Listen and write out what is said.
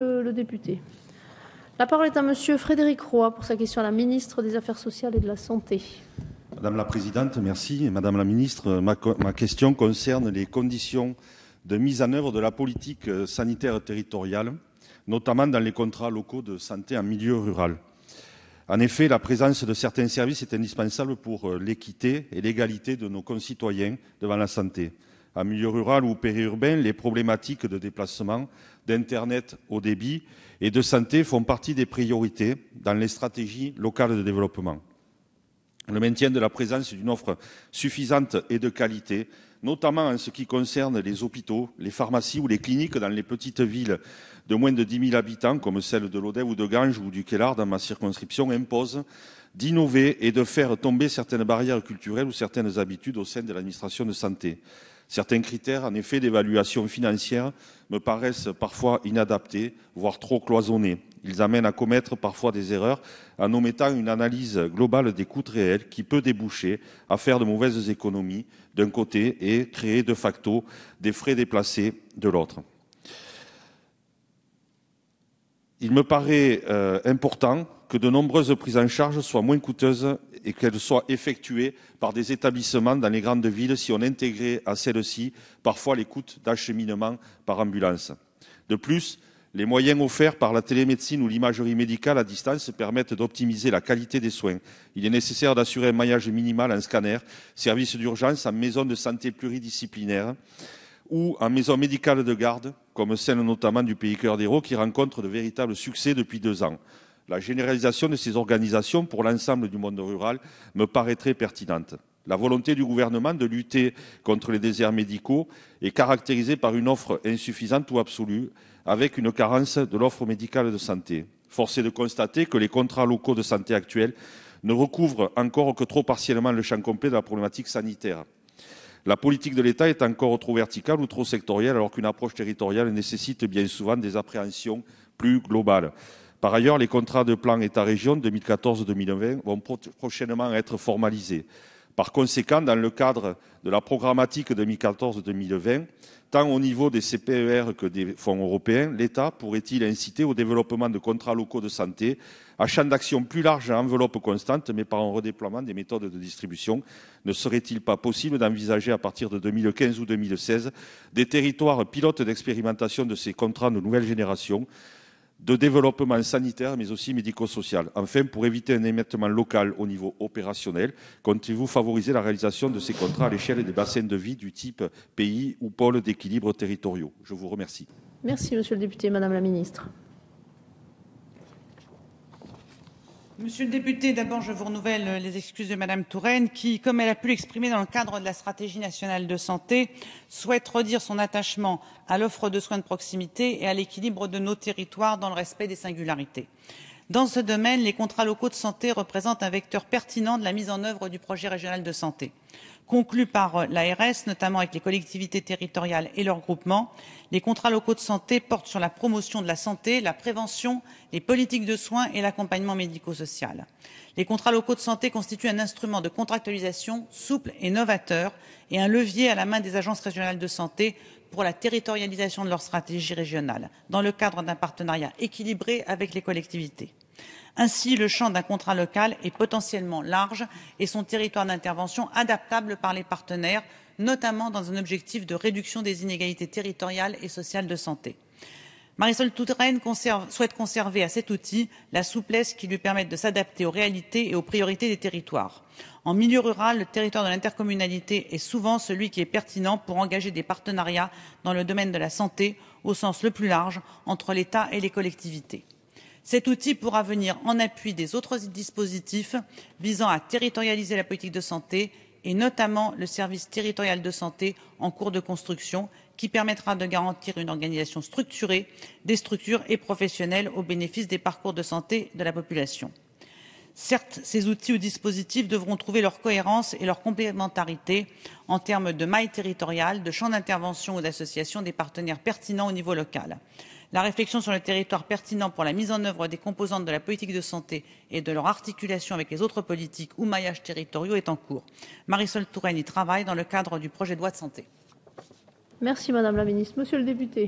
Le député. La parole est à Monsieur Frédéric Roy pour sa question à la ministre des Affaires sociales et de la Santé. Madame la Présidente, merci. Madame la Ministre, ma question concerne les conditions de mise en œuvre de la politique sanitaire territoriale, notamment dans les contrats locaux de santé en milieu rural. En effet, la présence de certains services est indispensable pour l'équité et l'égalité de nos concitoyens devant la santé. En milieu rural ou périurbain, les problématiques de déplacement, d'Internet haut débit et de santé font partie des priorités dans les stratégies locales de développement. Le maintien de la présence d'une offre suffisante et de qualité, notamment en ce qui concerne les hôpitaux, les pharmacies ou les cliniques dans les petites villes de moins de 10 000 habitants, comme celles de Lodève ou de Ganges ou du Kellar dans ma circonscription, impose d'innover et de faire tomber certaines barrières culturelles ou certaines habitudes au sein de l'administration de santé. Certains critères, en effet, d'évaluation financière me paraissent parfois inadaptés, voire trop cloisonnés. Ils amènent à commettre parfois des erreurs en omettant une analyse globale des coûts réels qui peut déboucher à faire de mauvaises économies d'un côté et créer de facto des frais déplacés de l'autre. Il me paraît important que de nombreuses prises en charge soient moins coûteuses et qu'elles soient effectuées par des établissements dans les grandes villes si on intégrait à celles-ci parfois les coûts d'acheminement par ambulance. De plus, les moyens offerts par la télémédecine ou l'imagerie médicale à distance permettent d'optimiser la qualité des soins. Il est nécessaire d'assurer un maillage minimal en scanner, service d'urgence, en maison de santé pluridisciplinaire ou en maison médicale de garde, comme celle notamment du Pays Cœur d'Hérault, qui rencontre de véritables succès depuis 2 ans. La généralisation de ces organisations pour l'ensemble du monde rural me paraîtrait pertinente. La volonté du gouvernement de lutter contre les déserts médicaux est caractérisée par une offre insuffisante ou absolue, avec une carence de l'offre médicale de santé. Force est de constater que les contrats locaux de santé actuels ne recouvrent encore que trop partiellement le champ complet de la problématique sanitaire. La politique de l'État est encore trop verticale ou trop sectorielle, alors qu'une approche territoriale nécessite bien souvent des appréhensions plus globales. Par ailleurs, les contrats de plan État-région 2014-2020 vont prochainement être formalisés. Par conséquent, dans le cadre de la programmatique 2014-2020, tant au niveau des CPER que des fonds européens, l'État pourrait-il inciter au développement de contrats locaux de santé à champ d'action plus large à enveloppe constante, mais par un redéploiement des méthodes de distribution? Ne serait-il pas possible d'envisager à partir de 2015 ou 2016 des territoires pilotes d'expérimentation de ces contrats de nouvelle génération, de développement sanitaire, mais aussi médico-social? Enfin, pour éviter un émiettement local au niveau opérationnel, comptez-vous favoriser la réalisation de ces contrats à l'échelle des bassins de vie du type pays ou pôles d'équilibre territoriaux? Je vous remercie. Merci, Monsieur le député. Madame la ministre. Monsieur le député, d'abord, je vous renouvelle les excuses de Madame Touraine qui, comme elle a pu l'exprimer dans le cadre de la stratégie nationale de santé, souhaite redire son attachement à l'offre de soins de proximité et à l'équilibre de nos territoires dans le respect des singularités. Dans ce domaine, les contrats locaux de santé représentent un vecteur pertinent de la mise en œuvre du projet régional de santé. Conclus par l'ARS, notamment avec les collectivités territoriales et leurs groupements, les contrats locaux de santé portent sur la promotion de la santé, la prévention, les politiques de soins et l'accompagnement médico-social. Les contrats locaux de santé constituent un instrument de contractualisation souple et novateur et un levier à la main des agences régionales de santé pour la territorialisation de leur stratégie régionale, dans le cadre d'un partenariat équilibré avec les collectivités. Ainsi, le champ d'un contrat local est potentiellement large et son territoire d'intervention adaptable par les partenaires, notamment dans un objectif de réduction des inégalités territoriales et sociales de santé. Marisol Touraine souhaite conserver à cet outil la souplesse qui lui permette de s'adapter aux réalités et aux priorités des territoires. En milieu rural, le territoire de l'intercommunalité est souvent celui qui est pertinent pour engager des partenariats dans le domaine de la santé au sens le plus large entre l'État et les collectivités. Cet outil pourra venir en appui des autres dispositifs visant à territorialiser la politique de santé et notamment le service territorial de santé en cours de construction qui permettra de garantir une organisation structurée des structures et professionnelles au bénéfice des parcours de santé de la population. Certes, ces outils ou dispositifs devront trouver leur cohérence et leur complémentarité en termes de maille territoriale, de champ d'intervention ou d'association des partenaires pertinents au niveau local. La réflexion sur le territoire pertinent pour la mise en œuvre des composantes de la politique de santé et de leur articulation avec les autres politiques ou maillages territoriaux est en cours. Marisol Touraine y travaille dans le cadre du projet de loi de santé. Merci Madame la ministre. Monsieur le député.